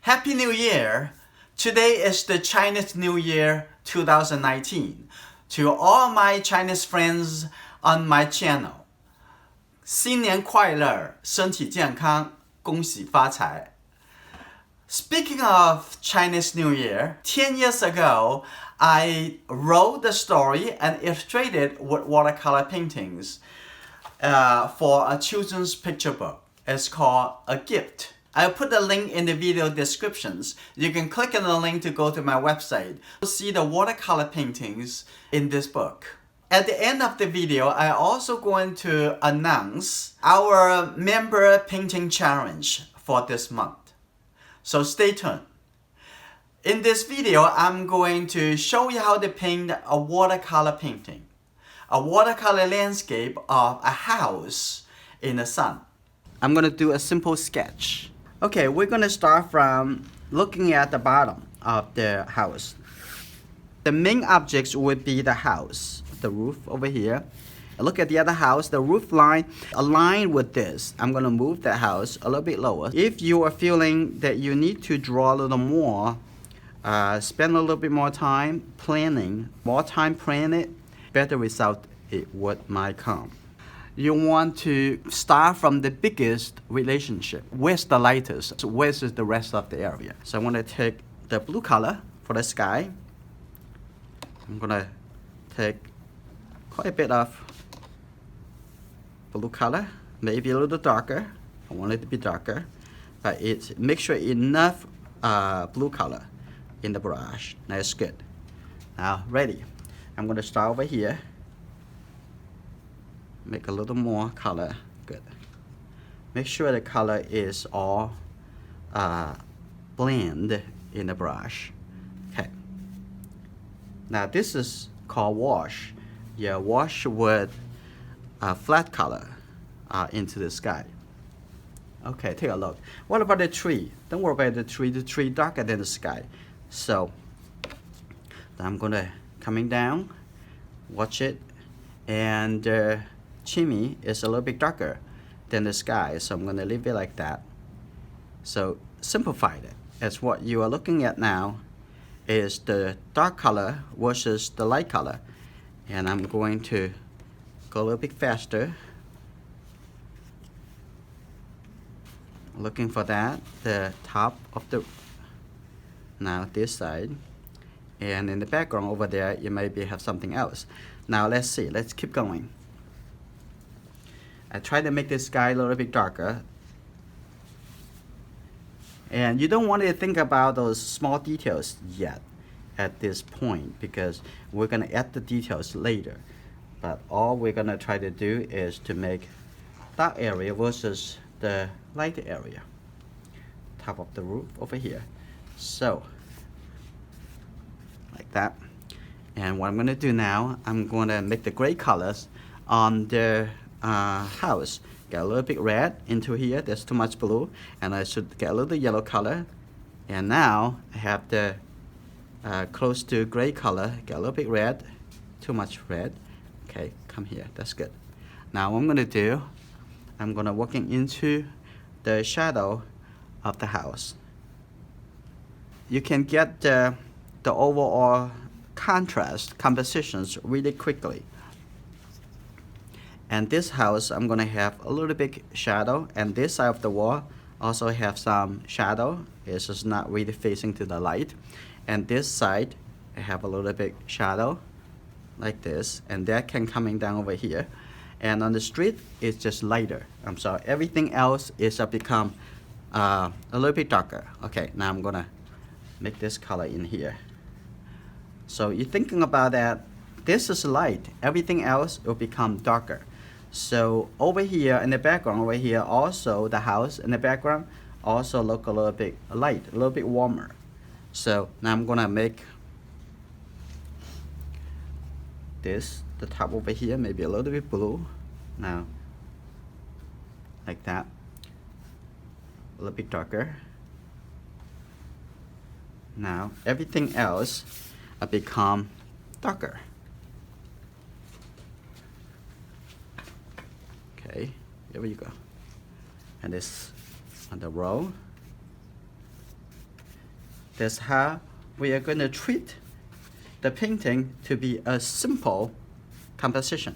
Happy New Year! Today is the Chinese New Year 2019. To all my Chinese friends on my channel, 新年快乐，身体健康，恭喜发财。Speaking of Chinese New Year, 10 years ago, I wrote the story and illustrated with watercolor paintings for a children's picture book. It's called A Gift. I'll put the link in the video descriptions. You can click on the link to go to my website to see the watercolor paintings in this book. At the end of the video, I'm also going to announce our member painting challenge for this month. So stay tuned. In this video, I'm going to show you how to paint a watercolor painting. A watercolor landscape of a house in the sun. I'm going to do a simple sketch. Okay, we're going to start from looking at the bottom of the house. The main objects would be the house, the roof over here. Look at the other house, the roof line aligned with this. I'm going to move the house a little bit lower. If you are feeling that you need to draw a little more, spend a little bit more time planning, better result it might come. You want to start from the biggest relationship. Where's the lightest? So where's the rest of the area? So I want to take the blue color for the sky. I'm going to take quite a bit of blue color, maybe a little darker. I want it to be darker, but make sure enough blue color in the brush. That's good. Now ready. I'm going to start over here. Make a little more color. Good. Make sure the color is all blend in the brush. Okay. Now this is called wash. Yeah, wash with flat color into the sky. Okay, take a look. What about the tree? Don't worry about the tree. The tree darker than the sky. So I'm gonna coming down. Watch it, and chimney is a little bit darker than the sky, so I'm going to leave it like that. So simplify it. As what you are looking at now is the dark color versus the light color, and I'm going to go a little bit faster, looking for that, the top of the, now this side, and in the background over there you maybe have something else. Now let's see, let's keep going. I try to make this sky a little bit darker. And you don't want to think about those small details yet at this point, because we're going to add the details later. But all we're going to try to do is to make dark area versus the light area. Top of the roof over here. So, like that. And what I'm going to do now, I'm going to make the gray colors on the house. Get a little bit red into here. There's too much blue, and I should get a little yellow color. And now I have the close to gray color. Get a little bit red. Too much red. Okay, come here. That's good. Now what I'm gonna do, I'm gonna working into the shadow of the house. You can get the overall contrast compositions really quickly. And this house, I'm going to have a little bit shadow, and this side of the wall also have some shadow. It's just not really facing to the light. And this side, I have a little bit shadow, like this, and that can coming down over here. And on the street, it's just lighter. I'm sorry, everything else is become a little bit darker. Okay, now I'm gonna make this color in here. So you're thinking about that, this is light, everything else will become darker. So over here in the background, over here also the house in the background also look a little bit light, a little bit warmer. So now I'm gonna make this, the top over here, maybe a little bit blue. Now, like that, a little bit darker. Now everything else become darker. Okay, here we go. And this on the row. That's how we are going to treat the painting to be a simple composition.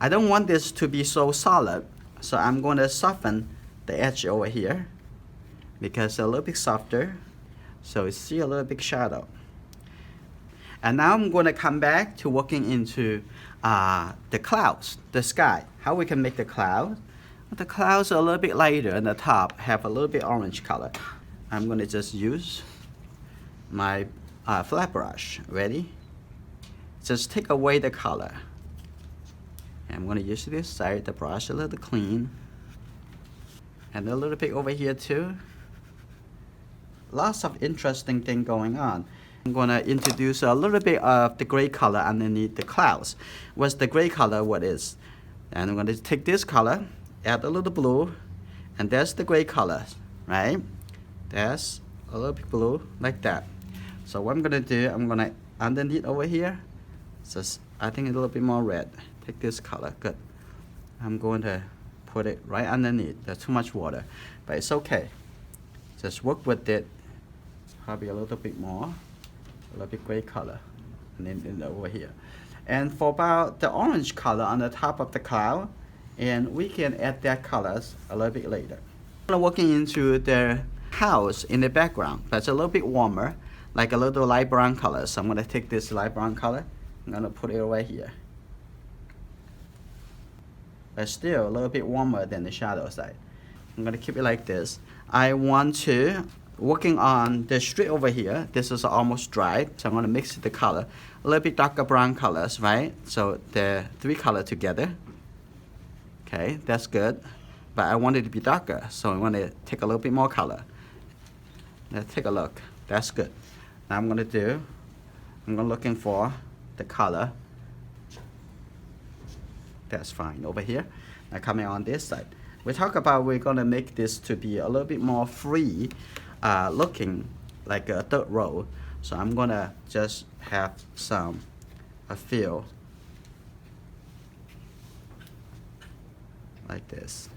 I don't want this to be so solid, so I'm going to soften the edge over here because it's a little bit softer, so you see a little bit shadow. And now I'm going to come back to working into the clouds, the sky. How we can make the clouds? The clouds are a little bit lighter and the top have a little bit orange color. I'm going to just use my flat brush. Ready? Just take away the color. I'm going to use this side, the brush a little clean. And a little bit over here too. Lots of interesting thing going on. I'm going to introduce a little bit of the gray color underneath the clouds. What's the gray color? What is? And I'm going to take this color, add a little blue, and that's the gray color, right? That's a little bit blue, like that. So what I'm going to do, I'm going to, underneath over here, just I think a little bit more red. Take this color, good. I'm going to put it right underneath. There's too much water, but it's okay. Just work with it, probably a little bit more, a little bit gray color, and then over here. And for about the orange color on the top of the cloud, and we can add that colors a little bit later. I'm working into the house in the background, but it's a little bit warmer, like a little light brown color. So I'm going to take this light brown color, I'm going to put it right here. But still a little bit warmer than the shadow side. I'm going to keep it like this. I want to, working on the street over here, this is almost dry, so I'm going to mix the color. A little bit darker brown colors, right? So the three colors together. Okay, that's good. But I want it to be darker, so I want to take a little bit more color. Let's take a look. That's good. Now I'm going to looking for the color. That's fine over here. Now coming on this side. We talk about we're going to make this to be a little bit more free looking like a third row. So I'm going to just have a feel like this.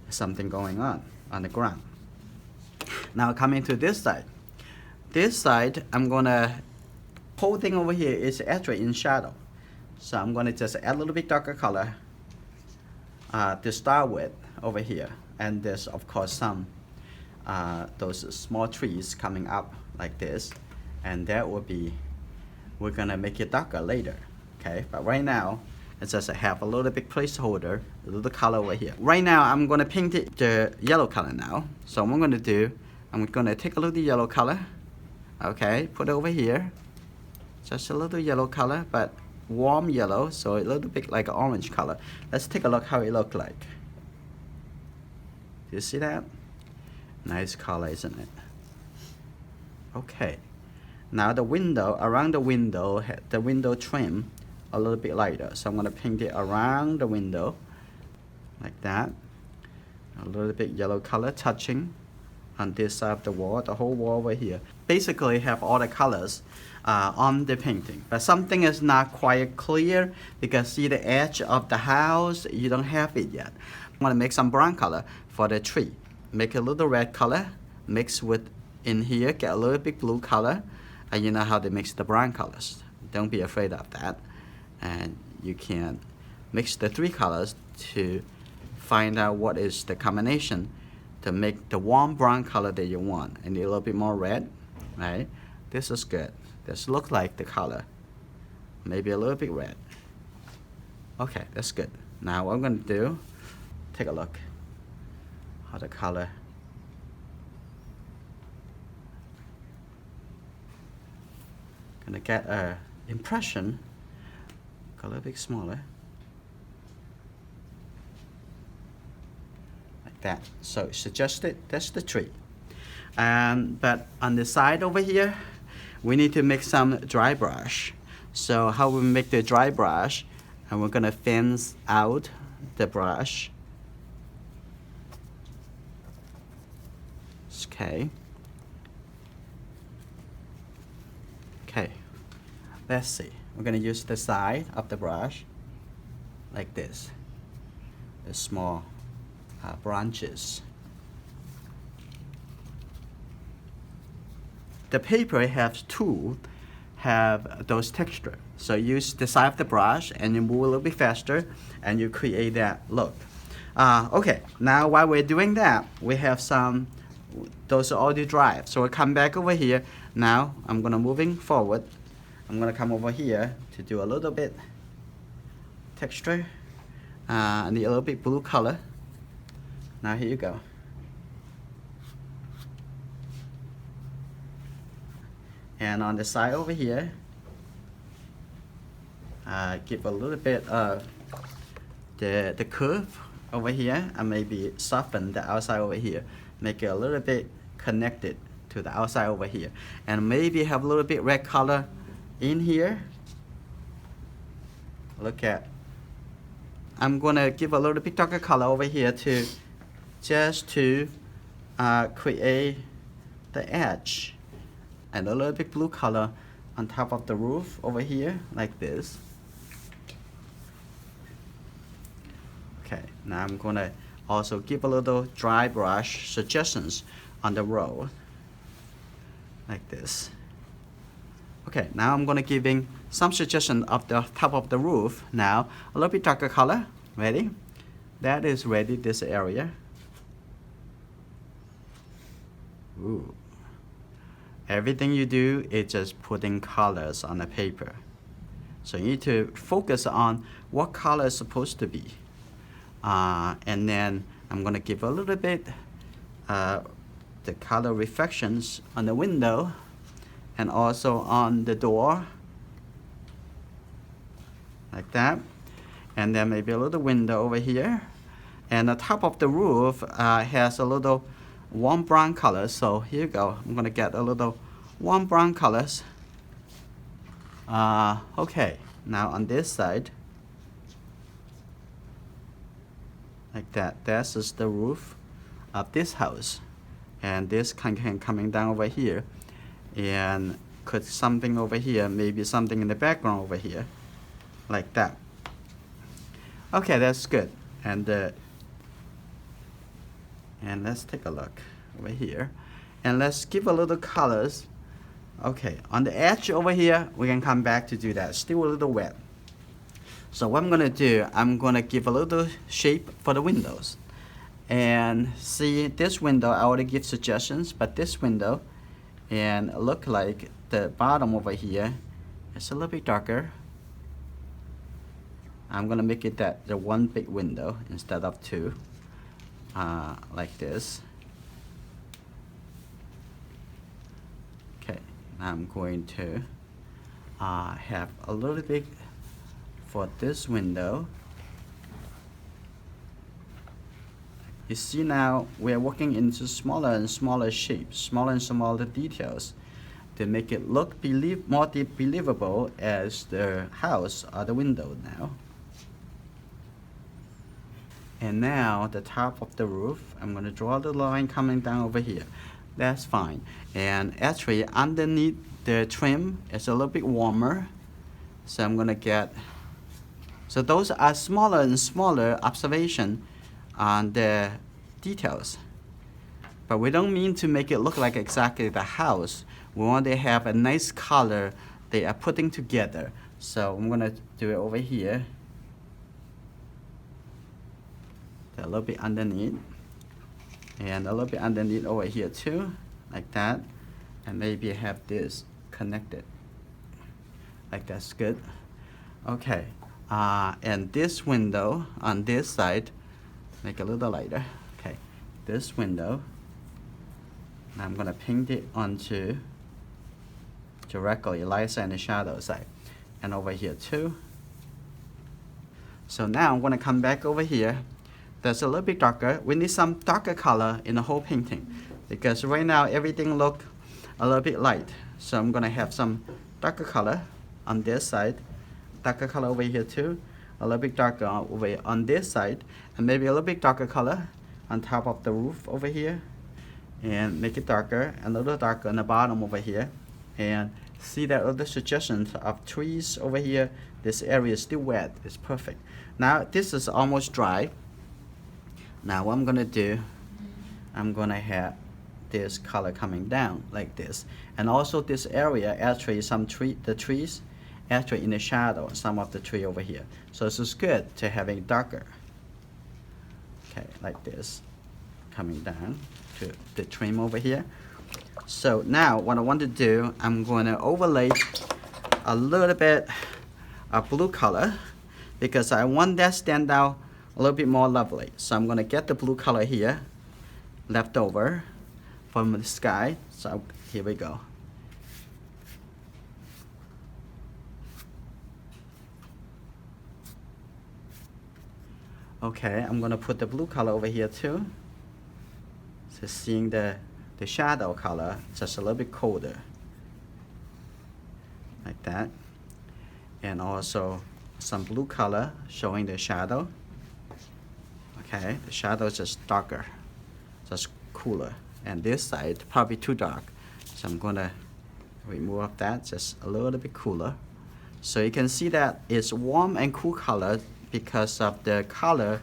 Something going on the ground. Now coming to this side. This side, I'm going to, whole thing over here is actually in shadow. So I'm going to just add a little bit darker color to start with over here. And there's of course some those small trees coming up like this. And that will be, we're going to make it darker later. Okay, but right now, it's just have a little bit placeholder, a little color over here. Right now, I'm going to paint it the yellow color now. So what I'm going to do, I'm going to take a little yellow color. Okay, put it over here. Just a little yellow color, but warm yellow, so a little bit like an orange color. Let's take a look how it looks like. Do you see that? Nice color, isn't it? Okay. Now the window, around the window trim a little bit lighter. So I'm going to paint it around the window like that. A little bit yellow color touching on this side of the wall, the whole wall over here. Basically have all the colors on the painting, but something is not quite clear because see the edge of the house, you don't have it yet. I'm going to make some brown color for the tree. Make a little red color, mix with in here, get a little bit blue color, and you know how to mix the brown colors. Don't be afraid of that. And you can mix the three colors to find out what is the combination to make the warm brown color that you want. And a little bit more red, right? This is good. This looks like the color. Maybe a little bit red. Okay, that's good. Now what I'm going to do, take a look how the color. Gonna get a impression, a little bit smaller. Like that. So suggested, that's the tree. But on the side over here, we need to make some dry brush. So how we make the dry brush, and we're gonna fence out the brush. Okay. Okay. Let's see. We're gonna use the side of the brush like this. The small branches. the paper have those texture. So use the side of the brush and you move a little bit faster and you create that look. Okay, now while we're doing that, we have those are already dry. So we'll come back over here. Now I'm gonna moving forward. I'm gonna come over here to do a little bit texture. I need a little bit blue color. Now here you go. And on the side over here, give a little bit of the curve over here and maybe soften the outside over here. Make it a little bit connected to the outside over here. And maybe have a little bit red color in here. Look at, I'm gonna give a little bit darker color over here just to create the edge. And a little bit blue color on top of the roof over here, like this. Okay, now I'm gonna also give a little dry brush suggestions on the row, like this. Okay, now I'm gonna giving some suggestion of the top of the roof. Now, a little bit darker color, ready? That is ready, this area. Ooh. Everything you do is just putting colors on the paper. So you need to focus on what color is supposed to be. And then I'm going to give a little bit the color reflections on the window and also on the door. Like that. And then maybe a little window over here. And the top of the roof has a little warm brown color, so here you go. I'm gonna get a little warm brown colors. Okay, now on this side, like that. This is the roof of this house, and this can coming down over here, and put something over here, maybe something in the background over here, like that. Okay, that's good. And let's take a look over here. And let's give a little colors. Okay, on the edge over here, we can come back to do that. Still a little wet. So what I'm gonna do, I'm gonna give a little shape for the windows. And see this window, I already give suggestions, but this window, and look like the bottom over here, it's a little bit darker. I'm gonna make it the one big window instead of two. Like this. Okay, I'm going to have a little bit for this window. You see now we are working into smaller and smaller shapes, smaller and smaller details to make it look more believable as the house or the window now. And now the top of the roof, I'm going to draw the line coming down over here. That's fine. And actually underneath the trim, it's a little bit warmer. So I'm going to get, so those are smaller and smaller observation on the details. But we don't mean to make it look like exactly the house. We want to have a nice color they are putting together. So I'm going to do it over here. A little bit underneath, and a little bit underneath over here too, like that, and maybe have this connected, like that's good. Okay, and this window on this side, make it a little lighter. Okay, this window, I'm gonna paint it onto directly light side and shadow side, and over here too. So now I'm gonna come back over here. That's a little bit darker. We need some darker color in the whole painting because right now everything look a little bit light. So I'm gonna have some darker color on this side, darker color over here too, a little bit darker over on this side, and maybe a little bit darker color on top of the roof over here, and make it darker and a little darker on the bottom over here. And see that other suggestions of trees over here. This area is still wet. It's perfect. Now this is almost dry. Now what I'm gonna do, I'm gonna have this color coming down like this. And also this area, actually the trees actually in the shadow, some of the tree over here. So this is good to having darker. Okay, like this, coming down to the trim over here. So now what I want to do, I'm going to overlay a little bit of blue color because I want that stand out a little bit more lovely. So I'm going to get the blue color here left over from the sky. So here we go. Okay, I'm going to put the blue color over here too. So seeing the shadow color just a little bit colder. Like that. And also some blue color showing the shadow. Okay, the shadow is just darker, just cooler. And this side probably too dark. So I'm going to remove that just a little bit cooler. So you can see that it's warm and cool color because of the color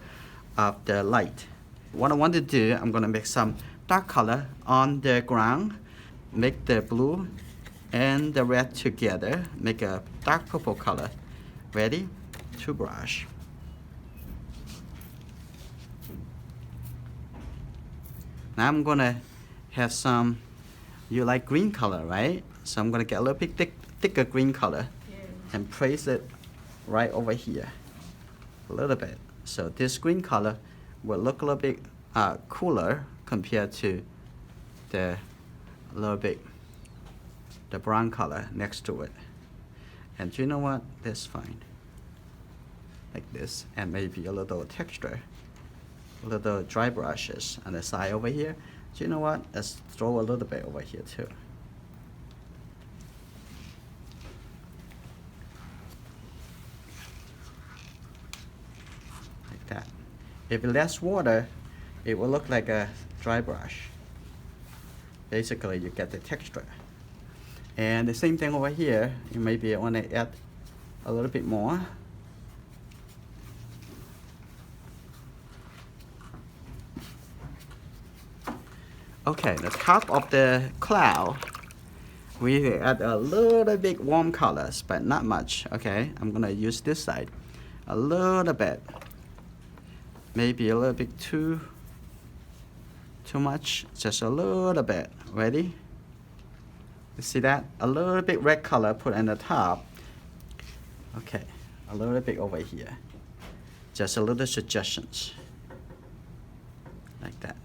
of the light. What I want to do, I'm going to make some dark color on the ground, make the blue and the red together, make a dark purple color. Ready? To brush. Now I'm going to have some, you like green color, right? So I'm going to get a little bit thicker green color and place it right over here. A little bit. So this green color will look a little bit cooler compared to the brown color next to it. And you know what? That's fine. Like this, and maybe a little texture, a little dry brushes on the side over here. Do you know what? Let's throw a little bit over here too. Like that. If it less water, it will look like a dry brush. Basically, you get the texture. And the same thing over here, you maybe want to add a little bit more. Okay, the top of the cloud, we add a little bit warm colors, but not much. Okay, I'm gonna use this side a little bit, maybe a little bit too much, just a little bit. Ready? You see that? A little bit red color put on the top. Okay, a little bit over here. Just a little suggestions. Like that.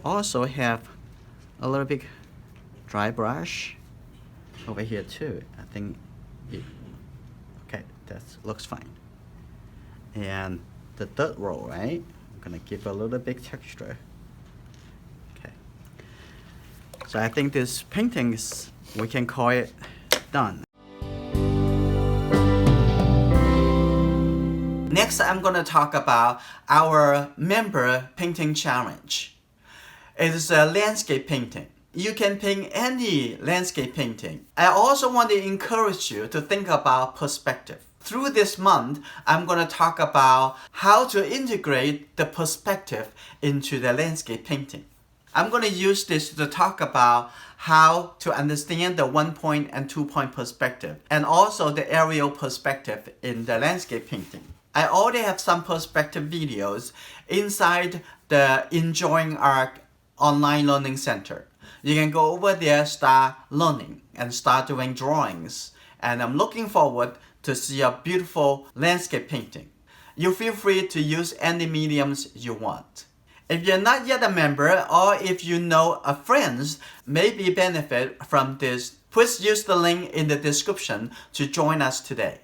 Also have a little bit dry brush over here too. I think, okay, that looks fine. And the third row, right? I'm gonna give a little bit texture. Okay. So I think this painting is, we can call it done. Next, I'm gonna talk about our member painting challenge. It is a landscape painting. You can paint any landscape painting. I also want to encourage you to think about perspective. Through this month, I'm going to talk about how to integrate the perspective into the landscape painting. I'm going to use this to talk about how to understand the 1-point and 2-point perspective and also the aerial perspective in the landscape painting. I already have some perspective videos inside the Enjoying Art online learning center. You can go over there, start learning and start doing drawings. And I'm looking forward to see a beautiful landscape painting. You feel free to use any mediums you want. If you're not yet a member or if you know a friend maybe benefit from this, please use the link in the description to join us today.